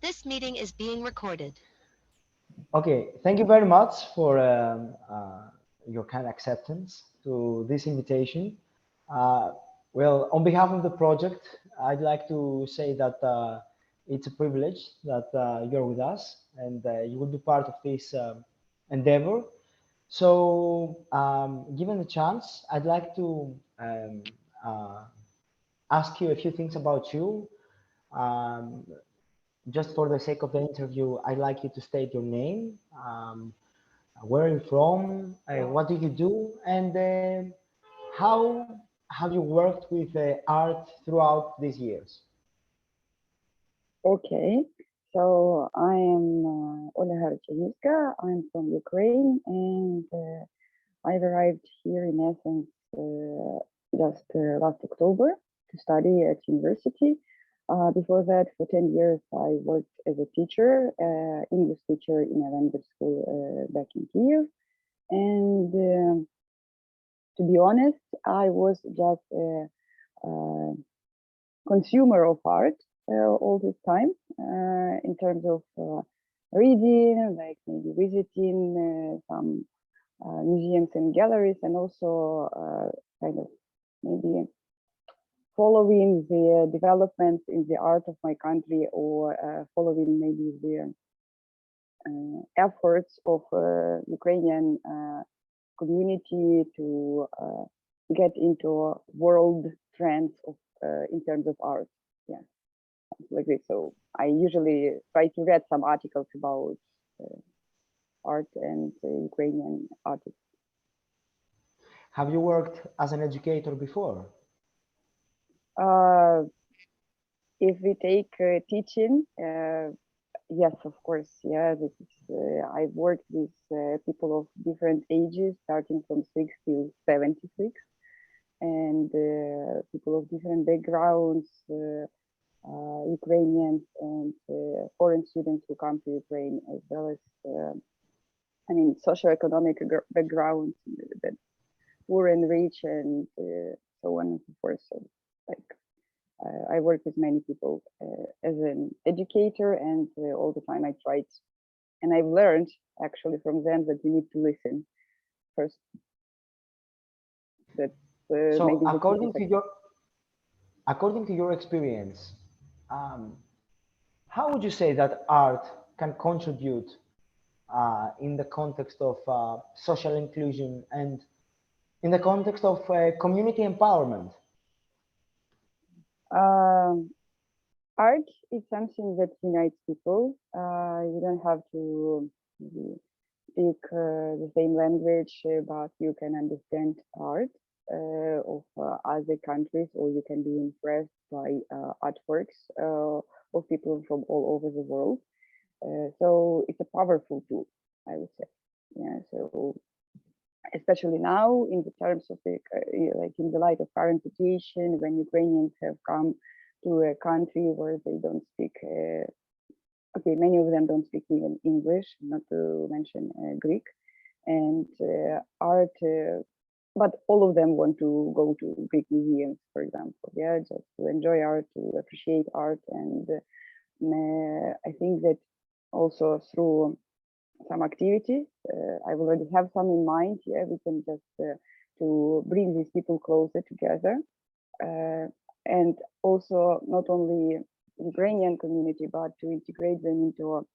This meeting is being recorded. Okay, thank you very much for your kind acceptance to this invitation. Well, on behalf of the project, I'd like to say that it's a privilege that you're with us and you will be part of this endeavor. So, given the chance, I'd like to uh, ask you a few things about you. Um, just for the sake of the interview, I'd like you to state your name, where are you from, what do you do, and how have you worked with art throughout these years? Okay, so I am Olia Rychagivska. I'm from Ukraine, and I've arrived here in Athens just last October to study at university. Before that, for 10 years, I worked as a teacher, English teacher in a language school back in Kiev. And to be honest, I was just a consumer of art all this time in terms of reading, like maybe visiting some museums and galleries, and also kind of maybe following the developments in the art of my country, or following maybe the efforts of Ukrainian community to get into world trends of in terms of art. Yeah, like this. So I usually try to read some articles about art and Ukrainian artists. Have you worked as an educator before? If we take teaching, yes, of course. Yeah, this is, I've worked with people of different ages, starting from 6 to 76, and people of different backgrounds, Ukrainians and foreign students who come to Ukraine, as well as, I mean, socioeconomic backgrounds, that poor and rich, and so on and so forth. So, like, I work with many people as an educator, and all the time I tried, and I've learned actually from them that you need to listen first. That so maybe according to your experience, how would you say that art can contribute in the context of social inclusion and in the context of community empowerment? Art is something that unites people. You don't have to speak the same language, but you can understand art of other countries, or you can be impressed by artworks of people from all over the world. So it's a powerful tool, I would say. Yeah. So especially now, in the terms of the like in the light of current situation, when Ukrainians have come to a country where they don't speak. Okay, many of them don't speak even English, not to mention Greek, and art. But all of them want to go to Greek museums, for example. Yeah, just to enjoy art, to appreciate art, and I think that also through some activity, I already have some in mind. Yeah, we can just to bring these people closer together, and also not only Ukrainian community, but to integrate them into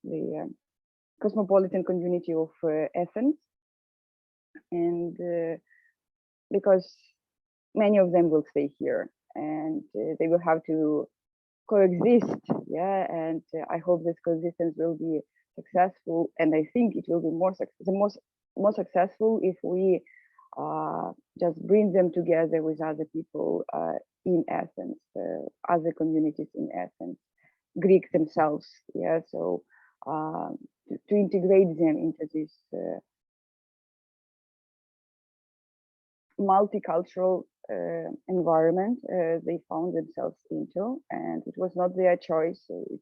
the cosmopolitan community of Athens, and because many of them will stay here, and they will have to coexist. Yeah, and I hope this coexistence will be successful, and I think it will be more successful if we just bring them together with other people in Athens, other communities in Athens, Greek themselves. Yeah, so to integrate them into this multicultural environment they found themselves into, and it was not their choice. So it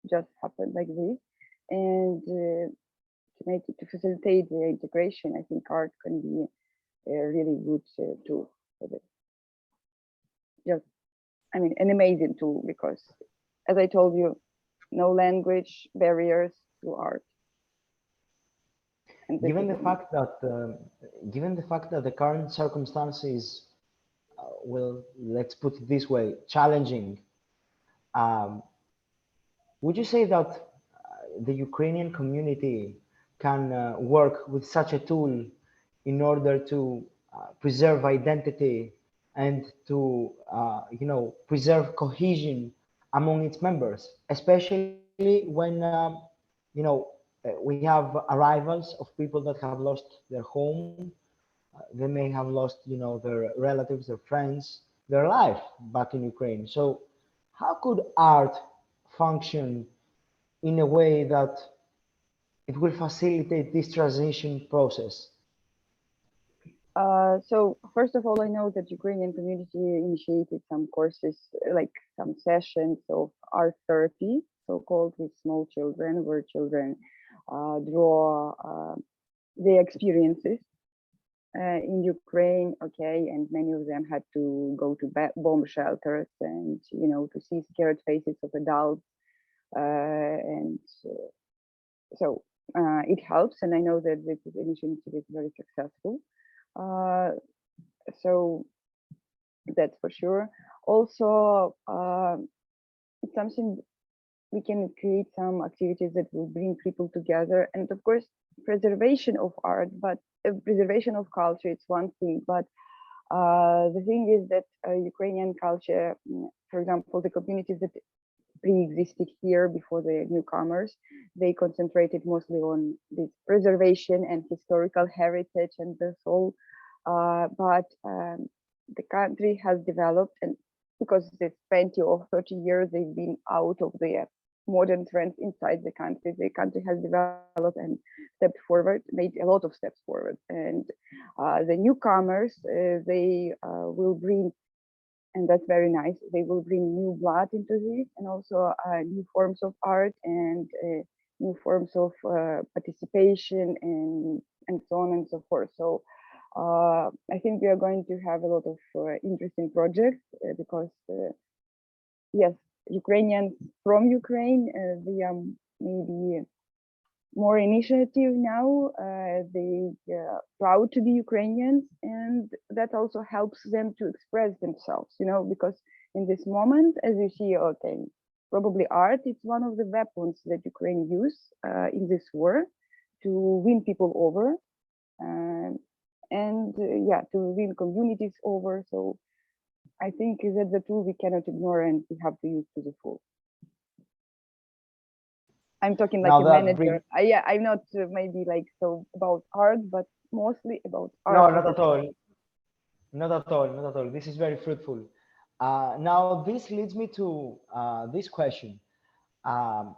just happened like this, and to facilitate the integration, I think art can be a really good tool for this. Just, I mean, an amazing tool, because as I told you, no language barriers to art. And Given the fact that the current circumstances, well, let's put it this way, challenging, would you say that the Ukrainian community can work with such a tool in order to preserve identity and to preserve cohesion among its members, especially when we have arrivals of people that have lost their home, they may have lost their relatives, their friends, their life back in Ukraine. So how could art function in a way that it will facilitate this transition process? So first of all, I know that Ukrainian community initiated some courses, like some sessions of art therapy, so-called, with small children, where children draw their experiences in Ukraine, okay, and many of them had to go to bomb shelters and, to see scared faces of adults. So it helps, and I know that this initiative is very successful. So that's for sure. Also, it's something we can create some activities that will bring people together, and of course, preservation of art, but preservation of culture, it's one thing. But the thing is that Ukrainian culture, for example, the communities that pre-existed here before the newcomers, they concentrated mostly on this preservation and historical heritage and this whole. But the country has developed, and because it's 20 or 30 years they've been out of the modern trends inside the country has developed and stepped forward, made a lot of steps forward. And the newcomers, they will bring, and that's very nice, they will bring new blood into this, and also new forms of art and new forms of participation and so on and so forth. So I think we are going to have a lot of interesting projects because yes, Ukrainians from Ukraine, they are maybe more initiative now. They proud to be Ukrainians, and that also helps them to express themselves, because in this moment, as you see, okay, probably art, it's one of the weapons that Ukraine use in this war to win people over, and to win communities over. So I think that's a tool we cannot ignore and we have to use to the full. I'm talking like a manager. I'm not maybe like so about art, but mostly about art. No, not at all. Not at all. Not at all. This is very fruitful. Now, this leads me to this question.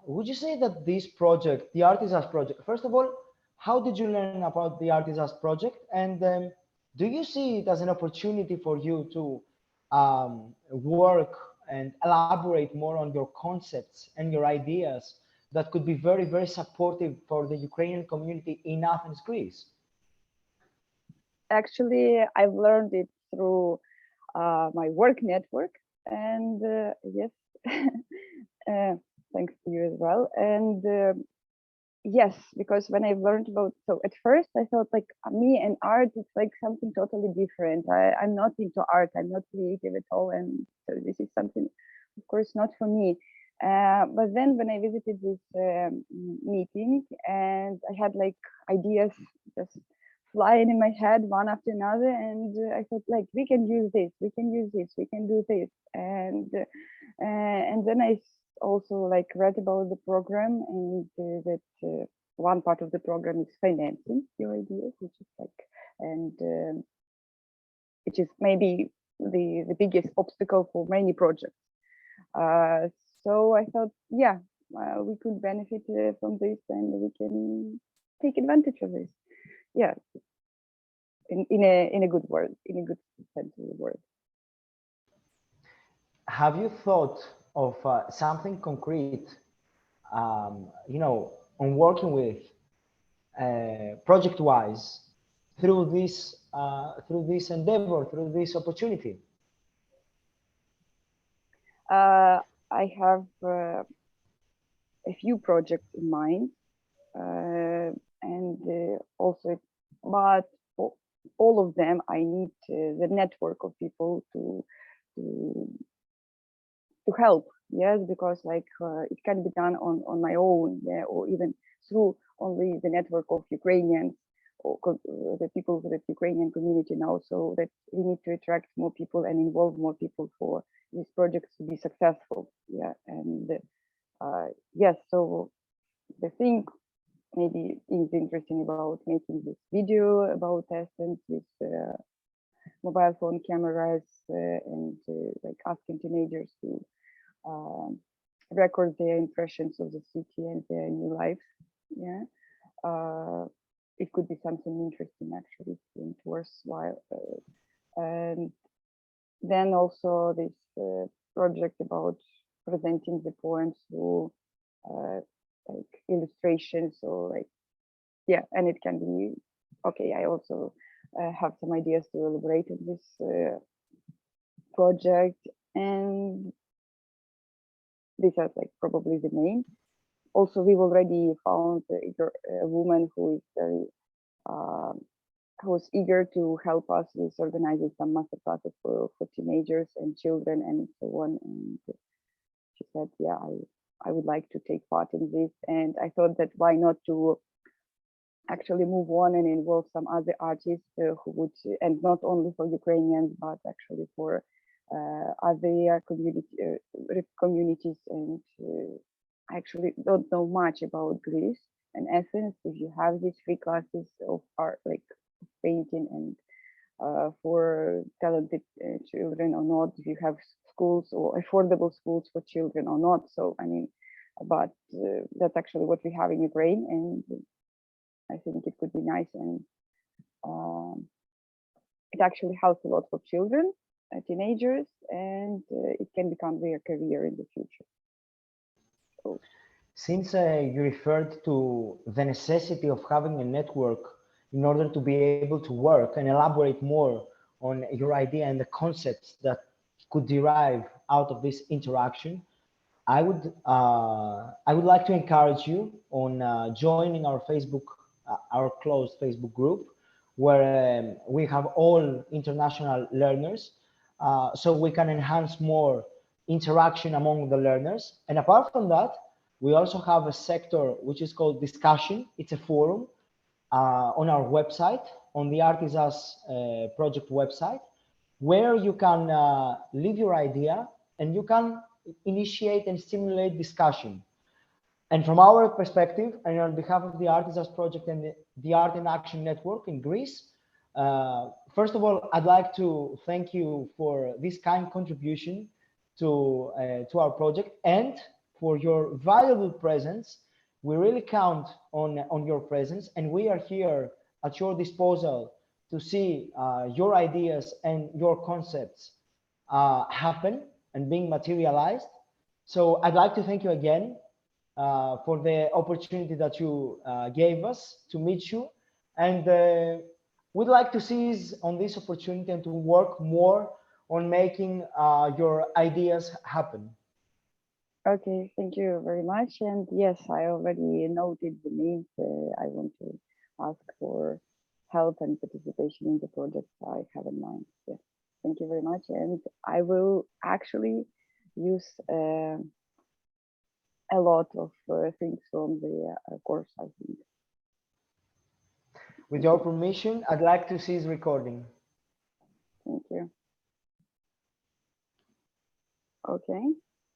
Would you say that this project, the Artisans project, first of all, how did you learn about the Artisans project? And do you see it as an opportunity for you to work and elaborate more on your concepts and your ideas that could be very, very supportive for the Ukrainian community in Athens, Greece? Actually, I've learned it through my work network, and yes, thanks to you as well. And yes, because when I've learned about, so at first I thought like me and art, it's like something totally different. I'm not into art, I'm not creative at all. And so this is something, of course, not for me. But then when I visited this meeting, and I had like ideas just flying in my head one after another, and I thought like we can use this, we can use this, we can do this, and then I also like read about the program, and that one part of the program is financing your ideas, which is like, and which is maybe the biggest obstacle for many projects. So I thought, yeah, we could benefit from this, and we can take advantage of this. Yeah, in a good word, in a good sense of the word. Have you thought of something concrete, on working with project-wise through this endeavor, through this opportunity? I have a few projects in mind, and also, but all of them, I need the network of people to help. Yes, because like it can be done on my own, yeah, or even through only the network of Ukrainians or the people with the Ukrainian community now. So that we need to attract more people and involve more people for these projects to be successful. Yeah, and yes, so the thing maybe is interesting about making this video about Athens with mobile phone cameras and like asking teenagers to record their impressions of the city and their new lives. Yeah, it could be something interesting actually and worthwhile. And then also this project about presenting the poems through like illustrations or like, yeah, and it can be okay. I also have some ideas to elaborate on this project, and these are like probably the main. Also, we've already found a woman who is very who's eager to help us with organizing some master classes for teenagers and children and so on. And she said, yeah, I would like to take part in this. And I thought that why not to actually move on and involve some other artists who would, and not only for Ukrainians, but actually for other communities. And I actually don't know much about Greece and Athens. If you have these free classes of art, like painting and for talented children or not, if you have schools or affordable schools for children or not. So, I mean, but that's actually what we have in Ukraine, and I think it could be nice, and it actually helps a lot for children, teenagers, and it can become their career in the future. So, since you referred to the necessity of having a network in order to be able to work and elaborate more on your idea and the concepts that could derive out of this interaction, I would like to encourage you on joining our Facebook, our closed Facebook group, where we have all international learners, so we can enhance more interaction among the learners. And apart from that, we also have a sector which is called discussion. It's a forum on our website, on the Artisas project website, where you can leave your idea and you can initiate and stimulate discussion. And from our perspective, and on behalf of the Artisas project and the Art in Action Network in Greece, first of all, I'd like to thank you for this kind contribution to our project and for your valuable presence. We really count on your presence, and we are here at your disposal to see your ideas and your concepts happen and being materialized. So I'd like to thank you again for the opportunity that you gave us to meet you, and we'd like to seize on this opportunity and to work more on making your ideas happen. okay, thank you very much. And yes, I already noted the names. I want to ask for help and participation in the projects I have in mind. Yes, thank you very much. And I will actually use a lot of things from the course, I think. With your permission, I'd like to cease recording. Thank you. Okay.